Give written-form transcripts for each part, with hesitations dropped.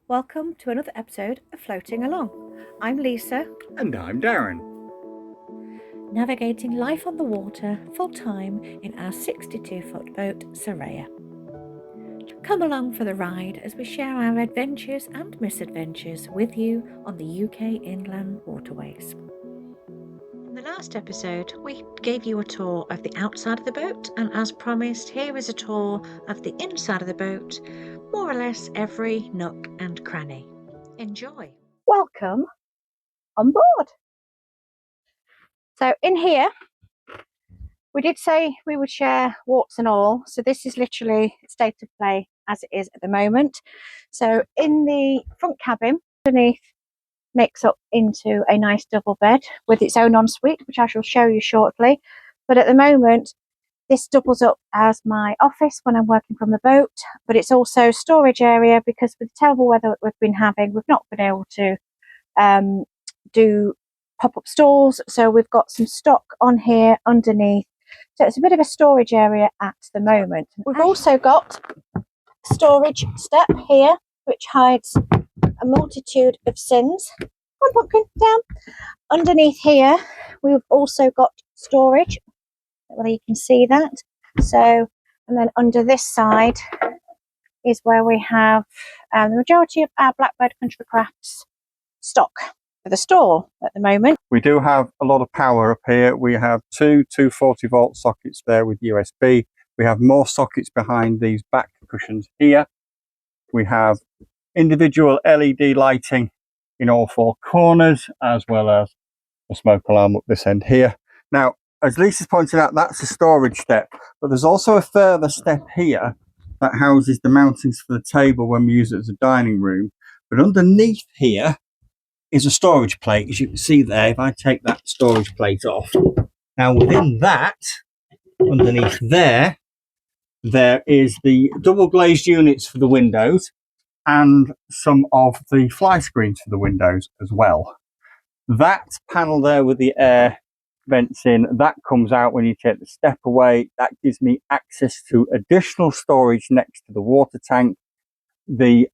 Welcome to another episode of Floating Along. I'm Lisa. And I'm Darren. Navigating life on the water full time in our 62-foot boat, Soraya. Come along for the ride as we share our adventures and misadventures with you on the UK inland waterways. In the last episode, we gave you a tour of the outside of the boat, and as promised, here is a tour of the inside of the boat, more or less every nook and cranny. Enjoy. Welcome on board. So in here, we did say we would share warts and all. So this is literally state of play as it is at the moment. So in the front cabin, underneath makes up into a nice double bed with its own ensuite, which I shall show you shortly. But at the moment, this doubles up as my office when I'm working from the boat, but it's also storage area because with the terrible weather that we've been having, we've not been able to do pop-up stores. So we've got some stock on here underneath. So it's a bit of a storage area at the moment. We've also got storage step here, which hides a multitude of sins. Come on, pumpkin, down. Underneath here, we've also got storage. Whether you can see that. So, and then under this side is where we have the majority of our Blackbird Country Crafts stock for the store at the moment. We do have a lot of power up here. We have two 240-volt sockets there with USB. We have more sockets behind these back cushions here. We have individual LED lighting in all four corners, as well as a smoke alarm up this end here. Now, as Lisa's pointed out, that's a storage step, but there's also a further step here that houses the mountings for the table when we use it as a dining room. But underneath here is a storage plate, as you can see there. If I take that storage plate off, now within that, underneath there is the double glazed units for the windows and some of the fly screens for the windows as well. That panel there with the air vents in, that comes out when you take the step away. That gives me access to additional storage next to the water tank. The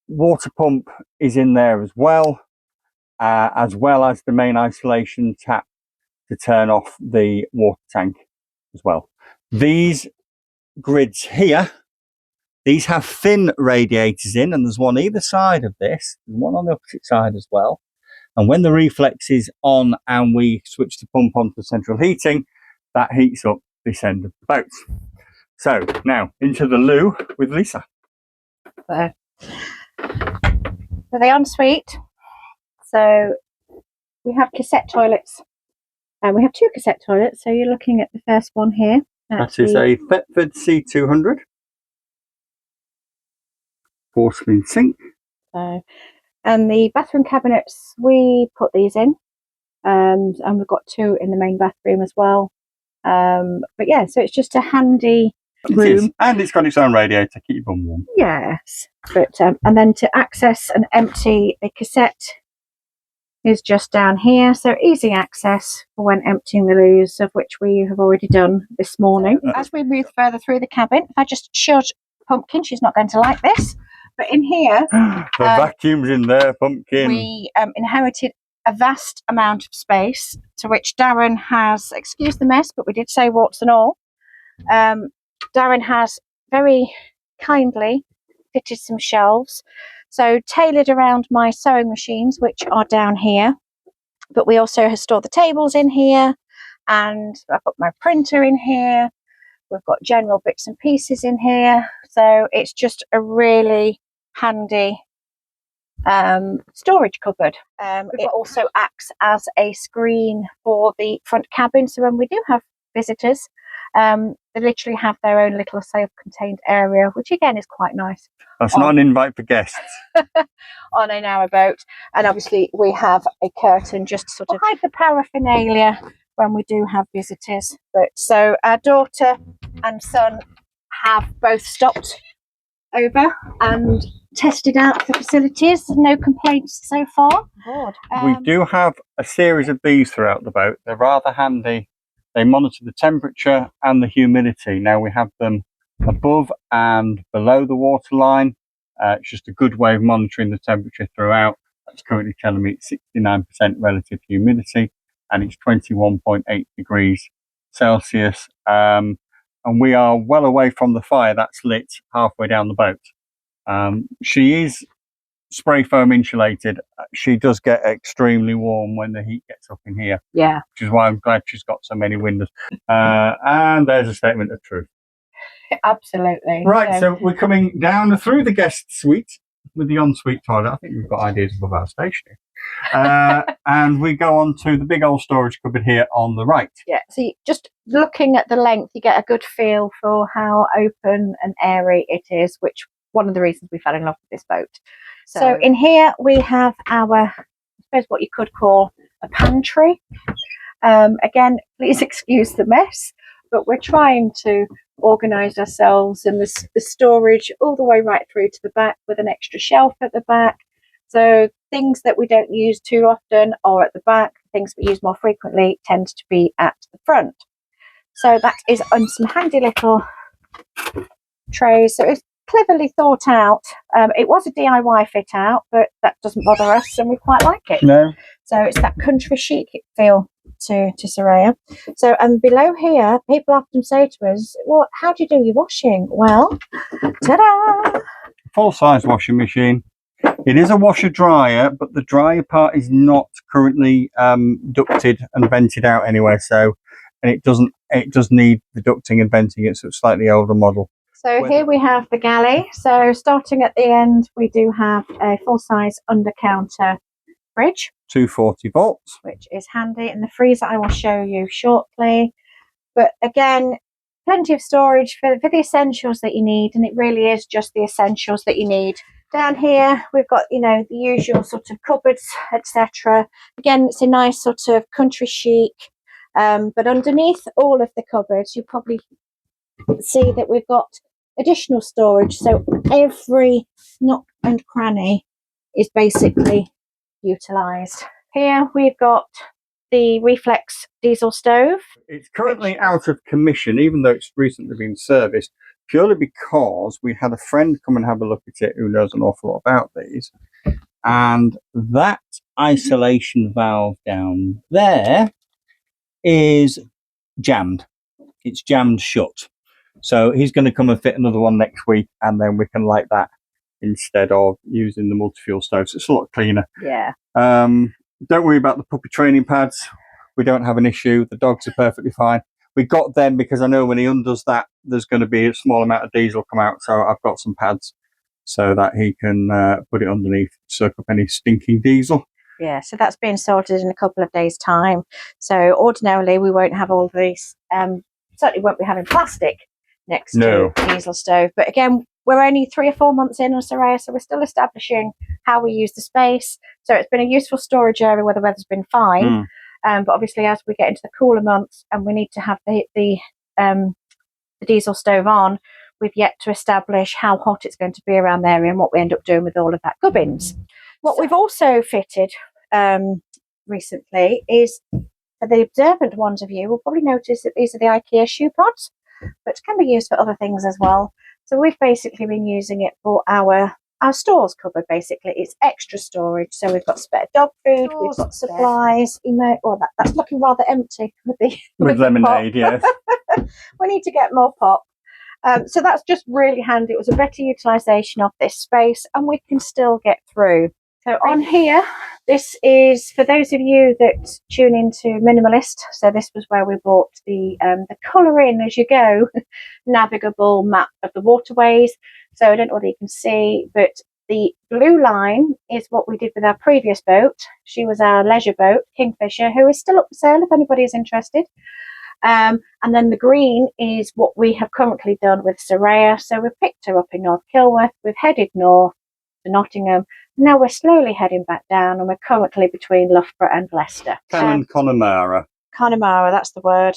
water pump is in there as well as the main isolation tap to turn off the water tank as well. These grids here, these have fin radiators in, and there's one either side of this, and one on the opposite side as well. And when the reflex is on and we switch the pump on for central heating, that heats up this end of the boat. So now into the loo with Lisa. So the ensuite. So we have cassette toilets, and we have two cassette toilets. So you're looking at the first one here. That is a Thetford C200 porcelain sink. And the bathroom cabinets, we put these in, and we've got two in the main bathroom as well. But yeah, so it's just a handy room. And it's got its own radiator to keep them warm. Yes, but and then to access and empty the cassette is just down here, so easy access for when emptying the loos, of which we have already done this morning. As we move further through the cabin, if I just showed Pumpkin, she's not going to like this. But in here, the vacuum's in there, Pumpkin. We inherited a vast amount of space, to which Darren has, excuse the mess, but we did say warts and all. Darren has very kindly fitted some shelves, so tailored around my sewing machines, which are down here. But we also have stored the tables in here, and I've got my printer in here. We've got general bits and pieces in here, so it's just a really handy storage cupboard. It also acts as a screen for the front cabin, so when we do have visitors, they literally have their own little self-contained area, which again is quite nice. That's not an invite for guests. On a narrow boat. And obviously we have a curtain just to sort of hide the paraphernalia when we do have visitors. But so our daughter and son have both stopped over and tested out the facilities. No complaints so far. We do have a series of these throughout the boat. They're rather handy. They monitor the temperature and the humidity. Now we have them above and below the waterline. It's just a good way of monitoring the temperature throughout. That's currently telling me it's 69% relative humidity and it's 21.8 degrees Celsius. And we are well away from the fire that's lit halfway down the boat. She is spray foam insulated. She does get extremely warm when the heat gets up in here. Yeah. Which is why I'm glad she's got so many windows. And there's a statement of truth. Absolutely. Right, so we're coming down through the guest suite with the ensuite toilet. I think we've got ideas above our station. And we go on to the big old storage cupboard here on the right. Yeah, so just looking at the length, you get a good feel for how open and airy it is, which one of the reasons we fell in love with this boat. So in here we have our, I suppose what you could call a pantry. Again, please excuse the mess, but we're trying to organise ourselves and the storage all the way right through to the back with an extra shelf at the back. So things that we don't use too often are at the back. Things we use more frequently tend to be at the front. So that is on some handy little trays. So it's cleverly thought out. It was a DIY fit out, but that doesn't bother us and we quite like it. No. So it's that country chic feel to Soraya. So and below here, people often say to us, well, how do you do your washing? Well, ta-da! Full-size washing machine. It is a washer dryer, but the dryer part is not currently ducted and vented out anyway. So, and it does need the ducting and venting. It's a slightly older model. So here we have the Galley. So starting at the end, we do have a full-size under-counter fridge. 240 volts. Which is handy. And the freezer I will show you shortly. But again, plenty of storage for the essentials that you need. And it really is just the essentials that you need. Down here, we've got, you know, the usual sort of cupboards, etc. Again, it's a nice sort of country chic. But underneath all of the cupboards, you probably see that we've got additional storage. So every nook and cranny is basically utilised. Here we've got the reflex diesel stove. It's currently out of commission, even though it's recently been serviced, purely because we had a friend come and have a look at it who knows an awful lot about these. And that isolation valve down there is jammed. It's jammed shut. So he's going to come and fit another one next week, and then we can light that instead of using the multi-fuel stove. So it's a lot cleaner. Yeah. Don't worry about the puppy training pads. We don't have an issue. The dogs are perfectly fine. We got them because I know when he undoes that, there's going to be a small amount of diesel come out. So I've got some pads so that he can put it underneath, soak up any stinking diesel. Yeah, so that's being sorted in a couple of days' time. So ordinarily we won't have all these, certainly won't be having plastic next to diesel stove. But again, we're only 3 or 4 months in on Soraya, so we're still establishing how we use the space. So it's been a useful storage area where the weather's been fine. But obviously as we get into the cooler months and we need to have the diesel stove on, we've yet to establish how hot it's going to be around there and what we end up doing with all of that gubbins. What we've also fitted recently is, for the observant ones of you will probably notice that these are the IKEA shoe pods, but can be used for other things as well. So we've basically been using it for our stores cupboard. Basically, it's extra storage. So we've got spare dog food, we've got supplies. Well, that's looking rather empty with the lemonade. Yes, we need to get more pop. So that's just really handy. It was a better utilisation of this space, and we can still get through. So on here, this is for those of you that tune into Minimalist. So this was where we bought the colour in as you go navigable map of the waterways. So I don't know whether you can see, but the blue line is what we did with our previous boat. She was our leisure boat, Kingfisher, who is still up for sale if anybody is interested. And then the green is what we have currently done with Soraya. So we've picked her up in North Kilworth. We've headed north to Nottingham. Now we're slowly heading back down, and we're currently between Loughborough and Leicester. Connemara. Connemara, that's the word.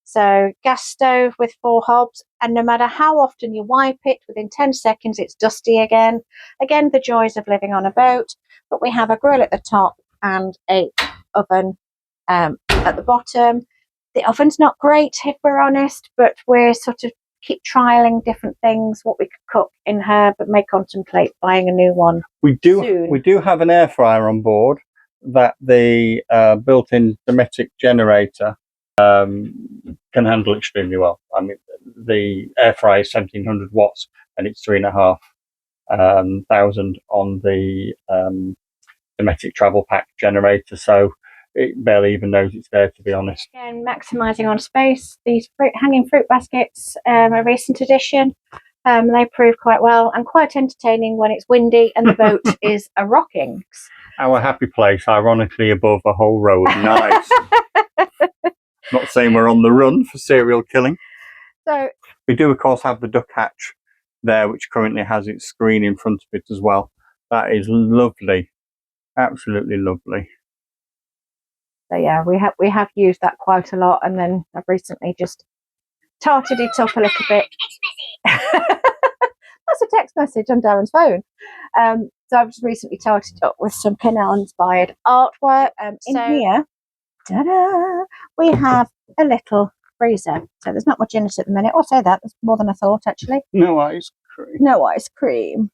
So gas stove with 4 hobs, and no matter how often you wipe it, within 10 seconds it's dusty again. Again, the joys of living on a boat. But we have a grill at the top and a oven at the bottom. The oven's not great, if we're honest, but we're sort of keep trialing different things, what we could cook in her, but may contemplate buying a new one. We do have an air fryer on board that the built-in domestic generator can handle extremely well. I mean, the air fryer is 1700 watts and it's 3,500 on the domestic travel pack generator, so it barely even knows it's there, to be honest. Again, maximising on space. These hanging fruit baskets, a recent addition. They prove quite well and quite entertaining when it's windy and the boat is a rocking. Our happy place, ironically, above a whole row of knives. Not saying we're on the run for serial killing. So we do, of course, have the duck hatch there, which currently has its screen in front of it as well. That is lovely, absolutely lovely. So yeah, we have used that quite a lot, and then I've recently just tarted it up a little bit. That's a text message on Darren's phone. So I've just recently tarted it up with some Pinel inspired artwork. In here, ta-da, we have a little freezer. So there's not much in it at the minute. I'll say that, there's more than I thought, actually. No ice cream. No ice cream.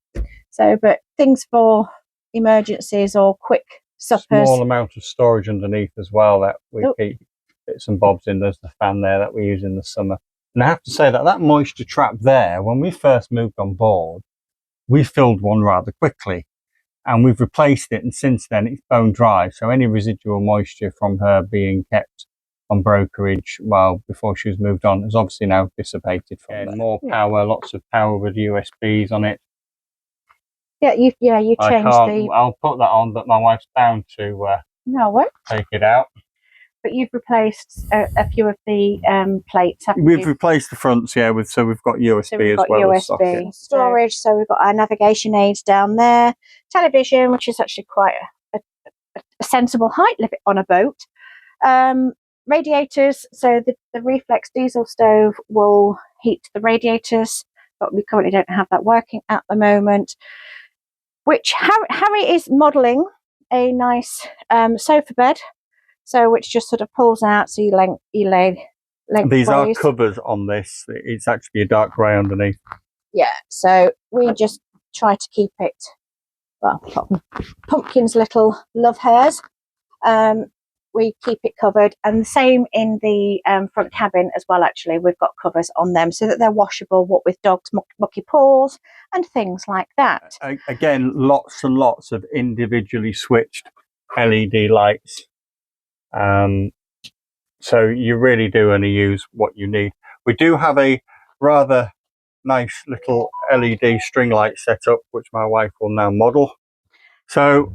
So, but things for emergencies or quick suppers. Small amount of storage underneath as well that we keep bits and bobs in. There's the fan there that we use in the summer. And I have to say that moisture trap there, when we first moved on board, we filled one rather quickly and we've replaced it, and since then it's bone dry, so any residual moisture from her being kept on brokerage before she was moved on has obviously now dissipated from there. More power, lots of power with USBs on it. Yeah, you changed the... I'll put that on, but my wife's bound to take it out. But you've replaced a few of the plates, haven't you? We've replaced the fronts, yeah, so we've got USB as well as socket. Storage, so we've got our navigation aids down there. Television, which is actually quite a sensible height limit on a boat. Radiators, so the reflex diesel stove will heat the radiators, but we currently don't have that working at the moment. Which Harry is modelling a nice sofa bed, so which just sort of pulls out, so you lay lengthways. These are covers on this. It's actually a dark grey underneath. Yeah, so we just try to keep it, well, Pumpkin's little love hairs. We keep it covered, and the same in the front cabin as well. Actually, we've got covers on them so that they're washable, what with dogs' mucky paws and things like that. Again, lots and lots of individually switched LED lights. So you really do only use what you need. We do have a rather nice little LED string light set up, which my wife will now model. So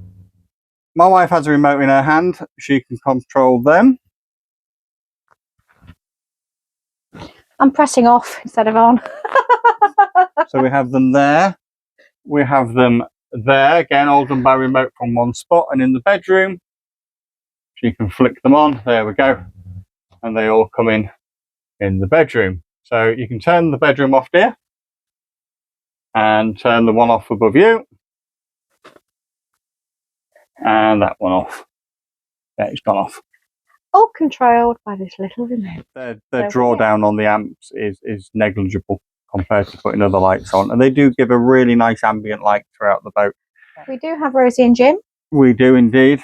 my wife has a remote in her hand. She can control them. I'm pressing off instead of on. So we have them there. We have them there. Again, all done by remote from one spot. And in the bedroom, she can flick them on. There we go. And they all come in the bedroom. So you can turn the bedroom off, dear. And turn the one off above you. And that one off. Yeah, it's gone off. All controlled by this little remote. The drawdown on the amps is negligible compared to putting other lights on. And they do give a really nice ambient light throughout the boat. We do have Rosie and Jim. We do indeed.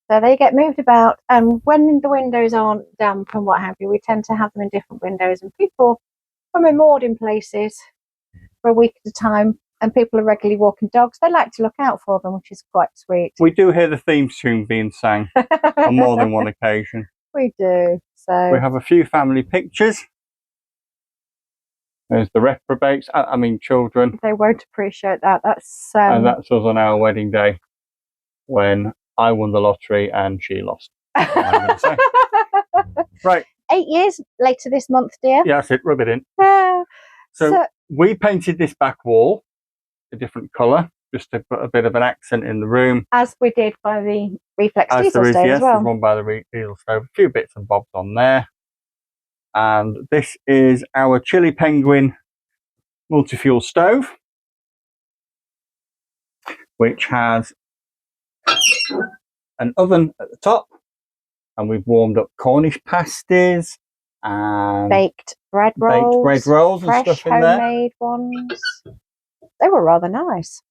So they get moved about. And when the windows aren't damp and what have you, we tend to have them in different windows. And people, when we're moored in places for a week at a time, and people are regularly walking dogs, they like to look out for them, which is quite sweet. We do hear the theme tune being sang on more than one occasion. We do. So we have a few family pictures. There's the reprobates, children. They won't appreciate that. That's and that's us on our wedding day when I won the lottery and she lost. Right. 8 years later this month, dear. Yeah, that's it. Rub it in. So we painted this back wall a different colour, just to put a bit of an accent in the room. As we did by the reflex diesel stove as well. There's one by the diesel stove. A few bits and bobs on there. And this is our Chili Penguin multi-fuel stove, which has an oven at the top. And we've warmed up Cornish pasties and baked bread rolls, baked bread rolls and fresh stuff in there. homemade ones. They were rather nice.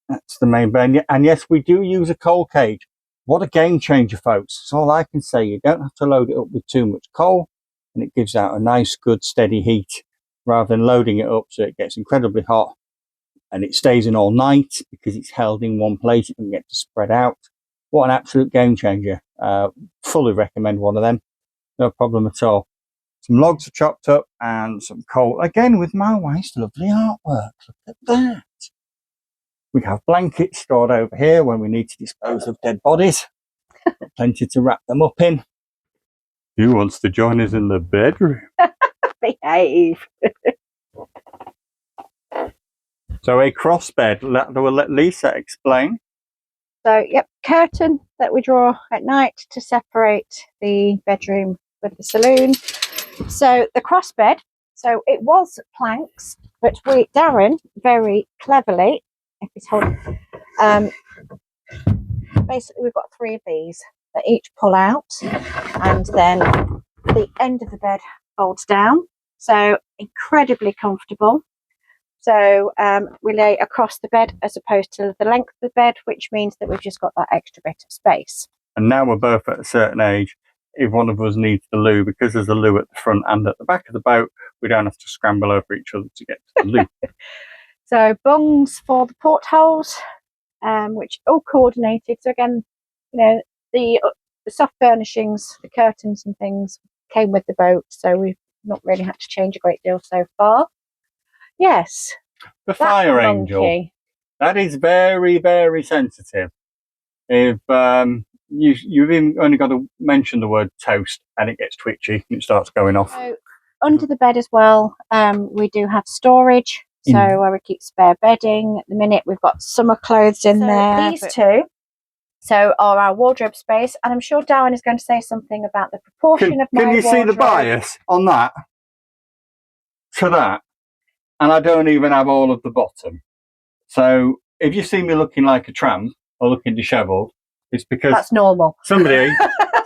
That's the main bed. And yes, we do use a coal cage. What a game changer, folks. That's all I can say. You don't have to load it up with too much coal, and it gives out a nice, good, steady heat rather than loading it up so it gets incredibly hot and it stays in all night because it's held in one place. It can get to spread out. What an absolute game changer. Fully recommend one of them. No problem at all. Some logs are chopped up and some coal. Again, with my wife's lovely artwork. Look at that. We have blankets stored over here when we need to dispose of dead bodies. Plenty to wrap them up in. Who wants to join us in the bedroom? Behave. So a cross bed. We'll let Lisa explain. So, yep, curtain that we draw at night to separate the bedroom with the saloon. So the cross bed, so it was planks, but Darren very cleverly, if he's holding, basically we've got 3 of these that each pull out, and then the end of the bed folds down. So incredibly comfortable. So we lay across the bed as opposed to the length of the bed, which means that we've just got that extra bit of space. And now we're both at a certain age. If one of us needs the loo, because there's a loo at the front and at the back of the boat, we don't have to scramble over each other to get to the loo. So bungs for the portholes, which are all coordinated. So again, you know, the soft furnishings, the curtains and things came with the boat, so we've not really had to change a great deal so far. Yes. The fire angel. That is very, very sensitive. If you've even only got to mention the word toast and it gets twitchy and it starts going off. So under the bed as well, we do have storage. So where we keep spare bedding. At the minute we've got summer clothes in there. These two are our wardrobe space, and I'm sure Darren is going to say something about the proportion of my wardrobe. Can you see the bias on that to that? And I don't even have all of the bottom. So if you see me looking like a tramp or looking dishevelled, it's because that's normal. Somebody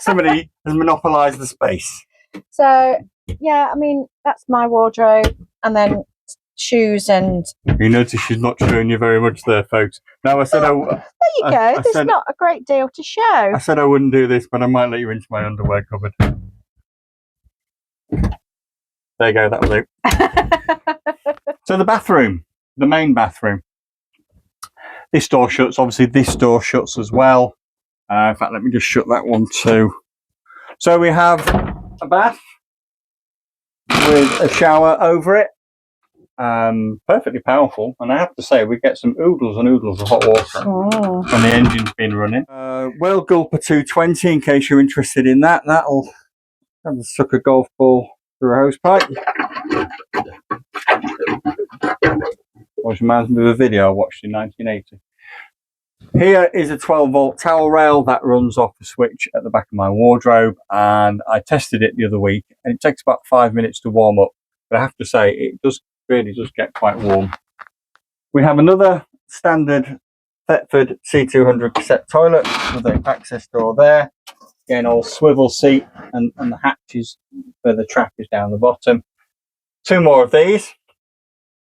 has monopolised the space. So yeah, I mean, that's my wardrobe, and then shoes and... You notice she's not showing you very much there, folks. Now I said there you go. There's not a great deal to show. I said I wouldn't do this, but I might let you into my underwear cupboard. There you go, that was it. So the bathroom, the main bathroom. This door shuts, obviously this door shuts as well. In fact, let me just shut that one too. So we have a bath with a shower over it. Perfectly powerful, and I have to say we get some oodles and oodles of hot water when the engine's been running. Whale Gulper 220, in case you're interested in that. That'll suck a golf ball through a hose pipe. Which reminds me of a video I watched in 1980. Here is a 12-volt towel rail that runs off a switch at the back of my wardrobe, and I tested it the other week, and it takes about 5 minutes to warm up, but I have to say it really does get quite warm. We have another standard Thetford C200 cassette toilet with an access door there. Again, all swivel seat and the hatches where the trap is down the bottom. 2 more of these,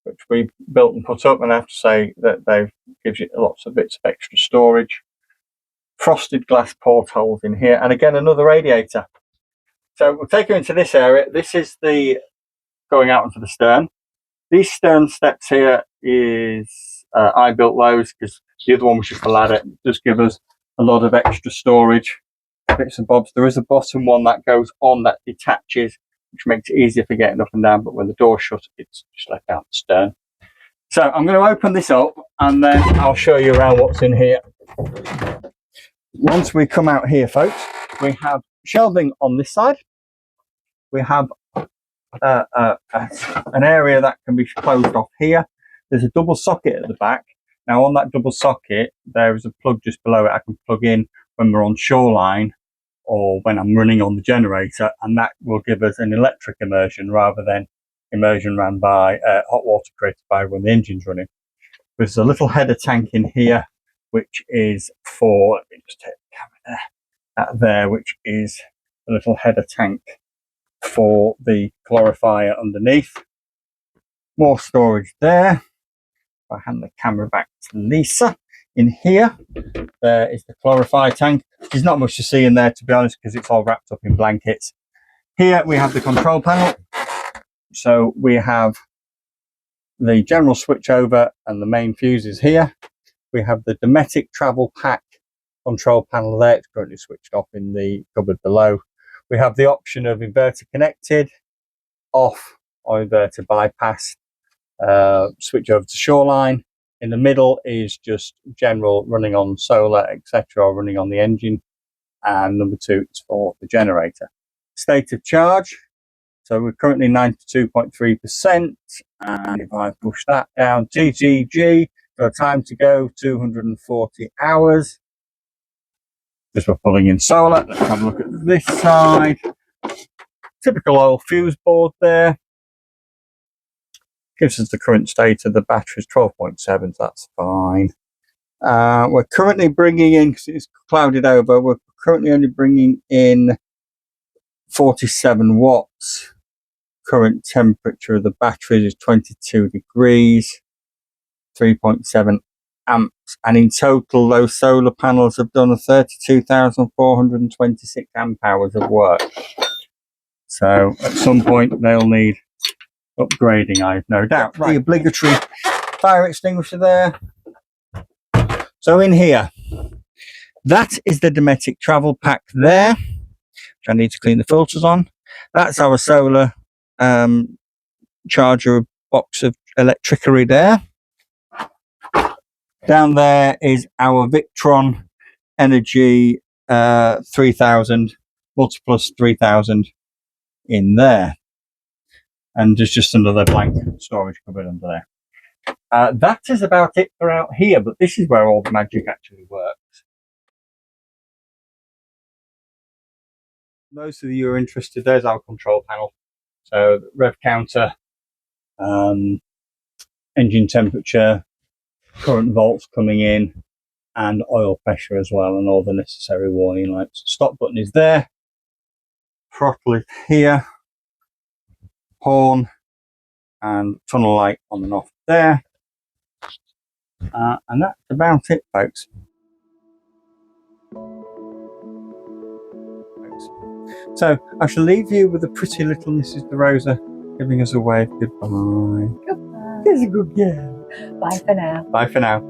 which we built and put up, and I have to say that they gives you lots of bits of extra storage. Frosted glass portholes in here, and again another radiator. So we'll take you into this area. This is the going out onto the stern. These stern steps here is I built those because the other one was just a ladder. It does give us a lot of extra storage, bits and bobs. There is a bottom one that goes on that detaches, which makes it easier for getting up and down, but when the door's shut, it's just let out the stern. So I'm going to open this up and then I'll show you around what's in here. Once we come out here, folks, we have shelving on this side. We have an area that can be closed off here. There's a double socket at the back. Now on that double socket, there is a plug just below it I can plug in when we're on shoreline or when I'm running on the generator, and that will give us an electric immersion rather than immersion ran by hot water created by when the engine's running. There's a little header tank in here, which is for, let me just take the camera there, which is a little header tank for the calorifier underneath. More storage there. If I hand the camera back to Lisa, in here, there is the calorifier tank. There's not much to see in there, to be honest, because it's all wrapped up in blankets. Here we have the control panel. So we have the general switchover and the main fuses here. We have the Dometic travel pack control panel there. It's currently switched off in the cupboard below. We have the option of inverter connected, off, or inverter bypass, switch over to shoreline. In the middle is just general running on solar, etc., or running on the engine. And number 2 is for the generator. State of charge. So we're currently 92.3%. And if I push that down, TTG, for time to go, 240 hours. Just for pulling in solar. Let's have a look at this side. Typical oil fuse board there. Gives us the current state of the batteries, 12.7, so that's fine. We're currently bringing in, because it's clouded over, we're currently only bringing in 47 watts. Current temperature of the batteries is 22 degrees, 3.7 amps. And in total, those solar panels have done a 32,426 amp hours of work. So at some point, they'll need upgrading, I have no doubt. Right. The obligatory fire extinguisher there. So in here, that is the Dometic travel pack there, which I need to clean the filters on. That's our solar charger box of electricity there. Down there is our Victron Energy 3000, Multiplus 3000 in there. And there's just another blank storage cupboard under there. That is about it for out here, but this is where all the magic actually works. Most of you are interested, there's our control panel. So rev counter, engine temperature, current volts coming in, and oil pressure as well, and all the necessary warning lights. Stop button is there. Throttle is here. Horn and tunnel light on and off there. And that's about it, folks. So I shall leave you with the pretty little Mrs. DeRosa giving us a wave. Goodbye. Goodbye. She's a good girl. Bye for now. Bye for now.